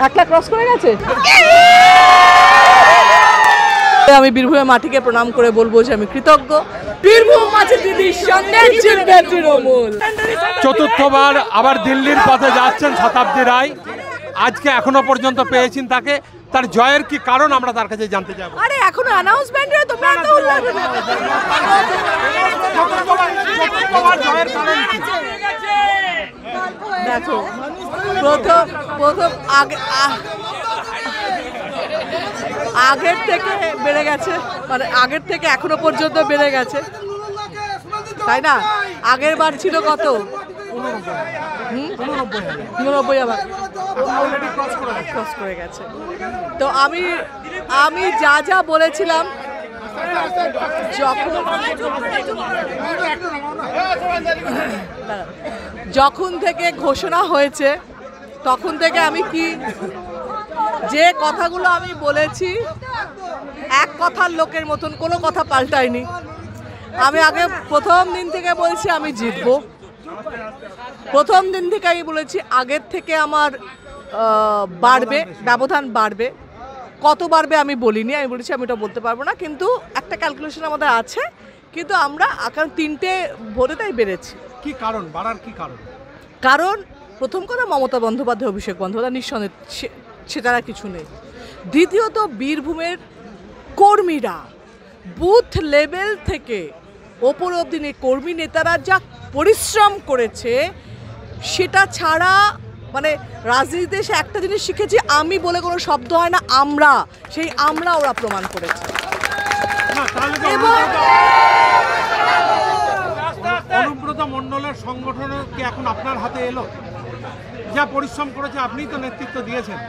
1 lakh cross করে গেছে। আমি বীরভূমের মাটিকে প্রণাম করে বলবো যে আমি কৃতজ্ঞ। বীরভূম আছে দিদির সঙ্গে জিতবে তৃণমূল। চতুর্থবার আবার দিল্লির পথে যাচ্ছেন শতাব্দী রায়। আজকে এখনো পর্যন্ত পেয়েছেন তাকে, তার জয়ের কি কারণ আমরা তার কাছে জানতে চাইবো। আরে এখনো অ্যানাউন্সমেন্ট হয়ে তোমরা এত উল্লাস দেখো। প্রথম আগের থেকে বেড়ে গেছে, মানে আগের থেকে এখনো পর্যন্ত বেড়ে গেছে, তাই না? আগের বার ছিল কত? 89 আবার ক্রস করে গেছে। তো আমি যা যা বলেছিলাম যখন থেকে ঘোষণা হয়েছে তখন থেকে আমি যে কথাগুলো আমি বলেছি এক কথার লোকের মতন কোনো কথা পাল্টায়নি। আমি আগে প্রথম দিন থেকে বলছি আমি জিতবো। প্রথম দিন থেকে আমি বলেছি আগের থেকে আমার বাড়বে, ব্যবধান বাড়বে। কত বাড়বে আমি বলিনি, আমি বলেছি আমি এটা বলতে পারবো না, কিন্তু একটা ক্যালকুলেশন আমাদের আছে। কিন্তু আমরা কারণ 3টে ভোটে তাই বেড়েছি। কি কারণ বাড়ার কি কারণ? কারণ প্রথম কথা মমতা বন্দ্যোপাধ্যায়, অভিষেক বন্দ্যোপাধ্যায়, নিঃসন্দেহে সেটা কিছু নেই। দ্বিতীয়ত বীরভূমের কর্মীরা বুথ লেভেল থেকে ওপর অবধি কর্মী নেতারা যা পরিশ্রম করেছে সেটা ছাড়া, মানে রাজনীতিতে এসে একটা জিনিস শিখেছি, আমি বলে কোনো শব্দ হয় না, আমরা, সেই আমরা ওরা প্রমাণ করেছে। অনুব্রত মণ্ডলের সংগঠন কি এখন আপনার হাতে এলো? যা পরিশ্রম করেছে আপনিই তো নেতৃত্ব দিয়েছেন।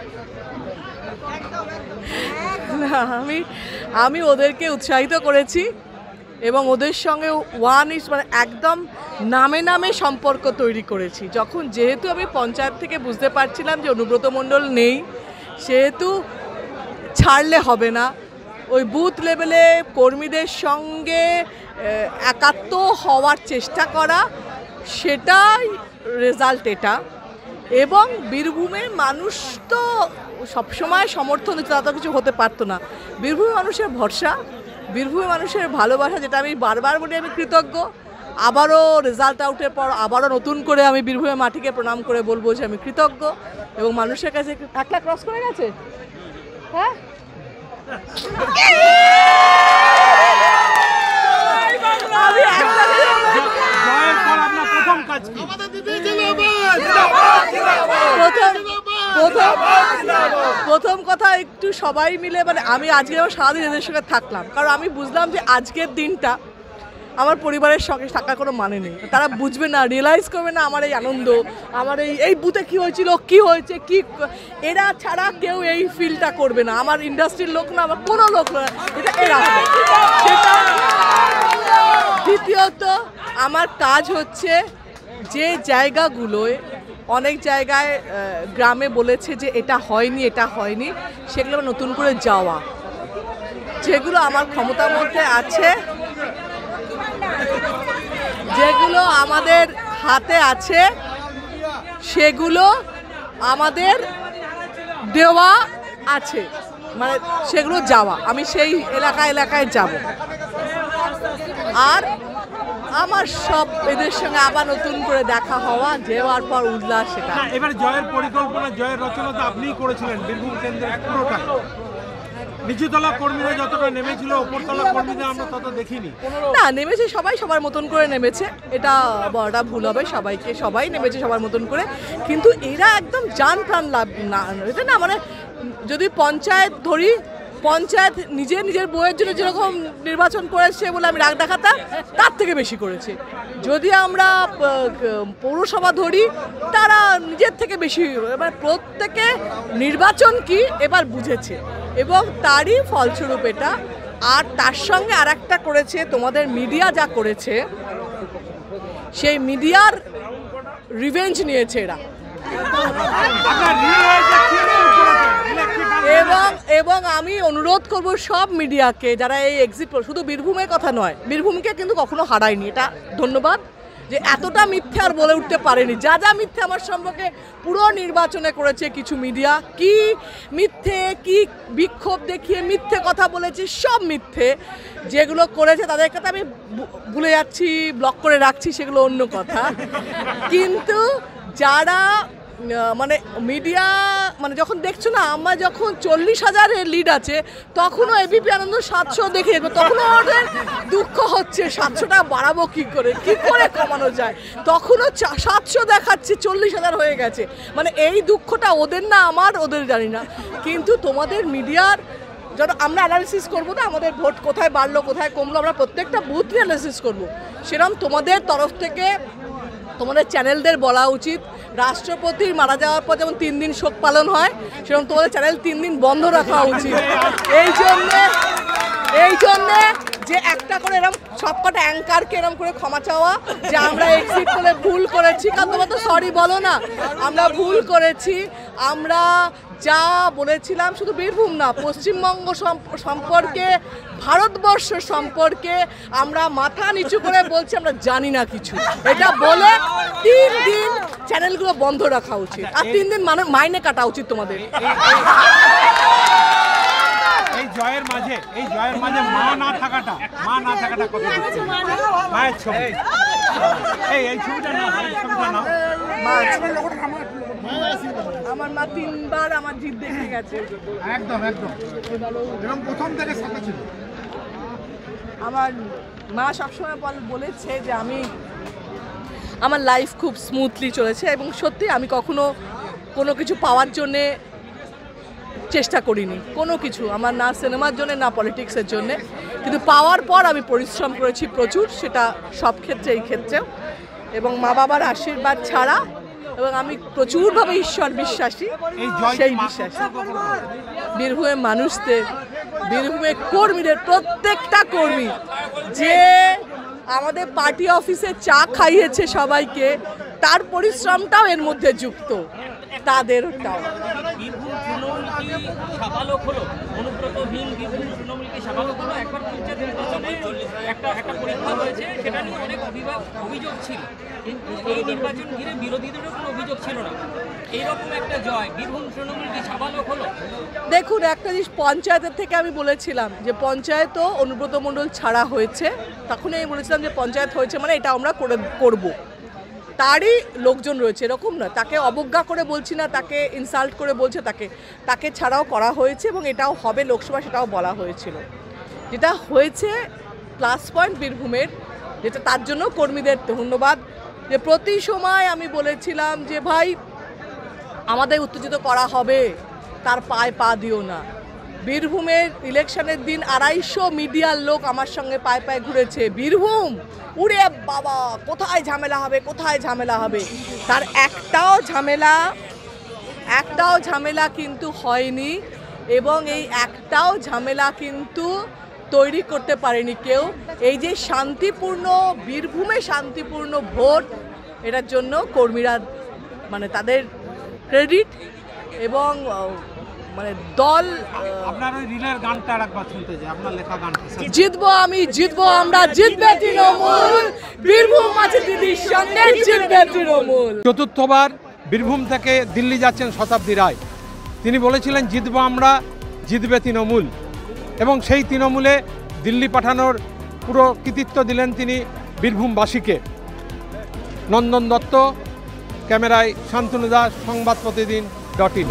না, আমি ওদেরকে উৎসাহিত করেছি এবং ওদের সঙ্গে মানে একদম নামে নামে সম্পর্ক তৈরি করেছি। যেহেতু আমি পঞ্চায়েত থেকে বুঝতে পারছিলাম যে অনুব্রত মণ্ডল নেই, সেহেতু ছাড়লে হবে না। ওই বুথ লেভেলে কর্মীদের সঙ্গে একাত্ম হওয়ার চেষ্টা করা, সেটাই রেজাল্ট এটা। এবং বীরভূমের মানুষ তো সবসময় সমর্থন দিতে, তা তো কিছু হতে পারতো না। বীরভূমের মানুষের ভরসা, বীরভূমের মানুষের ভালোবাসা, যেটা আমি বারবার বলি আমি কৃতজ্ঞ। আবারও রেজাল্ট আউটের পর আবারও নতুন করে আমি বীরভূমের মাটিকে প্রণাম করে বলবো যে আমি কৃতজ্ঞ। এবং মানুষের কাছে 1 লাখ ক্রস করে গেছে। হ্যাঁ, প্রথম কথা একটু সবাই মিলে, মানে আমি আজকে আমার সারাদিন এদের সঙ্গে থাকলাম, কারণ আমি বুঝলাম যে আজকের দিনটা আমার পরিবারের সঙ্গে থাকার কোনো মানে নেই। তারা বুঝবে না, রিয়েলাইজ করবে না আমার এই আনন্দ, আমার এই বুথে কী হয়েছিল, কী হয়েছে, কি এরা ছাড়া কেউ এই ফিলটা করবে না। আমার ইন্ডাস্ট্রির লোক না, আমার কোনো লোক না, এটা এরা। সেটা দ্বিতীয়ত আমার কাজ হচ্ছে যে জায়গাগুলোয় অনেক জায়গায় গ্রামে বলেছে যে এটা হয়নি, সেগুলো নতুন করে যাওয়া, যেগুলো আমার ক্ষমতার মধ্যে আছে, যেগুলো আমাদের হাতে আছে, সেগুলো আমাদের দেওয়া আছে, মানে সেগুলো যাওয়া। আমি সেই এলাকায় যাব। আর আমার সব এদের সঙ্গে আবার নতুন করে দেখা হওয়া, যাওয়ার পর উল্লাস, সেটা। এবার জয়ের পরিকল্পনা, জয়ের রচনা তো আপনিই করেছিলেন বীরভূম কেন্দ্রের পুরোটা। নিচুতলা কর্মীরা যতটা নেমেছিল, উপরতলা কর্মীদের আমরা তত দেখিনি। না, নেমেছে সবাই সবার মতন করে নেমেছে, এটা বড়টা ভুল হবে। সবাই নেমেছে সবার মতন করে, কিন্তু এরা একদম জান প্রাণ লাভ না, এটা না, মানে যদি পঞ্চায়েত ধরি, পঞ্চায়েত নিজের বইয়ের জন্য যেরকম নির্বাচন করেছে বলে আমি রাগ দেখাতাম, তার থেকে বেশি করেছে। যদি আমরা পৌরসভা ধরি, তারা নিজের থেকে বেশি, মানে প্রত্যেকে নির্বাচন কি এবার বুঝেছে, এবং তারই ফলস্বরূপ এটা। আর তার সঙ্গে আর একটা করেছে, তোমাদের মিডিয়া যা করেছে, সেই মিডিয়ার রিভেঞ্জ নিয়েছে এরা। এবং আমি অনুরোধ করব সব মিডিয়াকে, যারা এই এক্সিট পোল, শুধু বীরভূমের কথা নয়, বীরভূমকে কিন্তু কখনো হারায়নি, এটা ধন্যবাদ যে এতটা মিথ্যে আর বলে উঠতে পারেনি। যা যা মিথ্যে আমার সম্পর্কে পুরো নির্বাচনে করেছে কিছু মিডিয়া, কি মিথ্যে, কি বিক্ষোভ দেখিয়ে মিথ্যে কথা বলেছে, সব মিথ্যে যেগুলো করেছে তাদের কথা আমি ভুলে যাচ্ছি, ব্লক করে রাখছি, সেগুলো অন্য কথা। কিন্তু যারা মানে মিডিয়া মানে যখন দেখছো না, আমার যখন 40,000-এর লিড আছে তখনও এবিপি আনন্দ 700 দেখে তখনও আমাদের দুঃখ হচ্ছে 700টা বাড়াবো কি করে কমানো যায়, তখনও 700 দেখাচ্ছে 40,000 হয়ে গেছে। মানে এই দুঃখটা ওদের না আমার, ওদের জানি না। কিন্তু তোমাদের মিডিয়ার যখন আমরা অ্যানালিসিস করবো না আমাদের ভোট কোথায় বাড়লো কোথায় কমলো, আমরা প্রত্যেকটা বুথ অ্যানালিসিস করবো, সেরকম তোমাদের তরফ থেকে তোমাদের চ্যানেলদের বলা উচিত রাষ্ট্রপতির মারা যাওয়ার পর যেমন 3 দিন শোক পালন হয়, সেরকম তোমাদের চ্যানেল 3 দিন বন্ধ রাখা উচিত। এই জন্যে যে একটা করে এরকম সবকটা অ্যাঙ্কারকে এরকম করে ক্ষমা চাওয়া যে আমরা এক্সিট করে ভুল করেছি, কারণ তোমরা তো সরি বলো না, আমরা ভুল করেছি। আমরা যা বলেছিলাম শুধু বীরভূম না, পশ্চিমবঙ্গ সম্পর্কে, ভারতবর্ষ সম্পর্কে আমরা মাথা নিচু করে বলছি আমরা জানি না কিছু, এটা বলে 3 দিন চ্যানেলগুলো বন্ধ রাখা উচিত আর 3 দিন মাইনে কাটা উচিত তোমাদের। এই জয়ের মাঝে মা না থাকাটা কত মায়ের ছবি, এই ছবিটা না, আমার মা 3 বার আমার জিদ দেখে গেছে। একদম এবং প্রথম থেকে সাথে ছিল। আমার মা সবসময় বলেছে যে আমার লাইফ খুব স্মুথলি চলেছে, এবং সত্যি আমি কখনো কোনো কিছু পাওয়ার জন্যে চেষ্টা করিনি, কোনো কিছু আমার, না সিনেমার জন্য না পলিটিক্সের জন্যে, কিন্তু পাওয়ার পর আমি পরিশ্রম করেছি প্রচুর, সেটা সব ক্ষেত্রে, এই ক্ষেত্রেও, এবং মা বাবার আশীর্বাদ ছাড়া, এবং আমি প্রচুরভাবে ঈশ্বর বিশ্বাসী, সেই বিশ্বাস বীরভূমের মানুষদের, বীরভূমের কর্মীদের, প্রত্যেকটা কর্মী যে আমাদের পার্টি অফিসে চা খাইয়েছে সবাইকে, তার পরিশ্রমটাও এর মধ্যে যুক্ত, তাদেরটাও। একটা পরীক্ষা হয়েছে, সেটা নিয়ে অনেক অভিযোগ ছিল, এই নির্বাচন ঘিরে বিরোধীদেরও কোনো অভিযোগ ছিল না। এইরকম একটা জয়, বীরভূম তৃণমূল কি সাবালক হলো? দেখুন, একটা জিনিস পঞ্চায়েতের থেকে আমি বলেছিলাম যে পঞ্চায়েতও অনুব্রত মণ্ডল ছাড়া হয়েছে, তখনই আমি বলেছিলাম যে পঞ্চায়েত হয়েছে মানে এটা আমরা করব, তারই লোকজন রয়েছে, এরকম না, তাকে অবজ্ঞা করে বলছি না, তাকে ইনসাল্ট করে বলছে, তাকে ছাড়াও করা হয়েছে, এবং এটাও হবে লোকসভা, সেটাও বলা হয়েছিল। যেটা হয়েছে প্লাস পয়েন্ট বীরভূমের, যেটা তার জন্য কর্মীদের ধন্যবাদ, যে প্রতি সময় আমি বলেছিলাম যে ভাই আমাদের উত্তেজিত করা হবে, তার পায়ে পা দিও না। বীরভূমের ইলেকশনের দিন 250 মিডিয়ার লোক আমার সঙ্গে পায়ে পায়ে ঘুরেছে, বীরভূম উড়ে বাবা কোথায় ঝামেলা হবে, তার একটাও ঝামেলা কিন্তু হয়নি, এবং এই একটাও ঝামেলা কিন্তু তৈরি করতে পারেনি কেউ। এই যে শান্তিপূর্ণ বীরভূমে শান্তিপূর্ণ ভোট, এটার জন্য কর্মীরা মানে তাদের ক্রেডিট, এবং মানে দল। আপনার ওই রিলের গানটা একবার শুনতে চাই, আপনার লেখা গানটা। জিতবো আমি, জিতবো আমরা, জিতবে তৃণমূল, বীরভূম আছে দিদির সঙ্গে, জিতবে তৃণমূল। চতুর্থবার বীরভূম থেকে দিল্লি যাচ্ছেন শতাব্দী রায়, তিনি বলেছিলেন জিতবো আমরা, জিতবে তৃণমূল, এবং সেই তৃণমূলে দিল্লি পাঠানোর পুরো কৃতিত্ব দিলেন তিনি বীরভূমবাসীকে। নন্দন দত্ত, ক্যামেরায় শান্তনু দাস, সংবাদ প্রতিদিন .in।